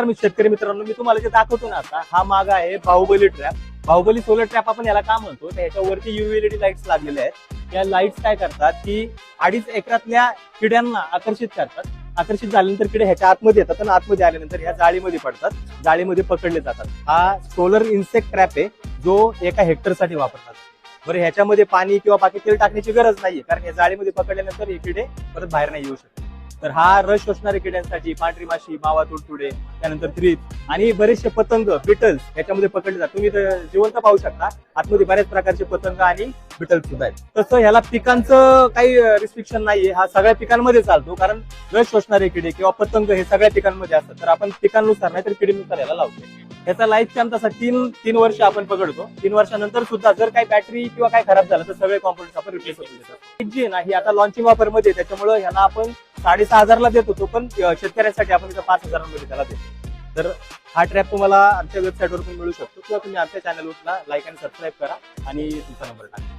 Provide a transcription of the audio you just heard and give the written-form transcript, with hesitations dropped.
नमस्कार मी शेतकरी मित्रांनो, मी तुम्हाला जे दाखवतो ना आता, हा मागा आहे Baahubali trap. Baahubali solar trap आपण याला का म्हणतो, तर ह्याच्यावरती UV LED लाईट्स लागलेल्या आहेत. या लाईट्स काय करतात की 2.5 एकरातल्या किड्यांना आकर्षित करतात. आकर्षित झाल्यानंतर किडे ह्याच्या आतमध्ये येतात आणि आतमध्ये आल्यानंतर ह्या जाळीमध्ये पडतात, जाळीमध्ये पकडले जातात. हा सोलर इन्सेक्ट ट्रॅप आहे जो एका हेक्टरसाठी वापरतात. बरं, ह्याच्यामध्ये पाणी किंवा बाकी तेल टाकण्याची गरज नाहीये, कारण या जाळीमध्ये पकडल्यानंतर हे किडे परत बाहेर नाही येऊ शकत. तर हा रस शोषणाऱ्या किड्यांसाठी पांढरी माशी, मावा तुडतुडे, त्यानंतर थ्रीप आणि बरेचसे पतंग, बिटल्स ह्याच्यामध्ये पकडले जातात. तुम्ही जिवंत पाहू शकता, आतमध्ये बऱ्याच प्रकारचे पतंग आणि बिटल्स सुद्धा आहेत. तसं ह्याला पिकांचं काही रिस्ट्रिक्शन नाहीये, हा सगळ्या पिकांमध्ये चालतो, कारण रस शोषणारे किडे किंवा पतंग हे सगळ्या पिकांमध्ये असतात. तर आपण पिकांनुसार नाही तर किडीनुसार याला लावतो. ह्याचा लाईफ टाइम तसा 3 वर्ष आपण पकडतो. 3 वर्षानंतर सुद्धा जर काही बॅटरी किंवा काय खराब झालं तर सगळे कॉम्पोनंट्स आपण रिप्लेस करून देतो. जी आहे ना, ही आता लॉन्चिंग ऑफर मध्ये, त्याच्यामुळे ह्याला आपण 6,500 देत होतो, पण शेतकऱ्यांसाठी आपण इथं 5,000 मध्ये त्याला देतो. तर हा ट्रॅप तुम्हाला आमच्या वेबसाईटवर पण मिळू शकतो, किंवा तुम्ही आमच्या चॅनलला लाईक आणि सबस्क्राईब करा आणि तुमचा नंबर टाका.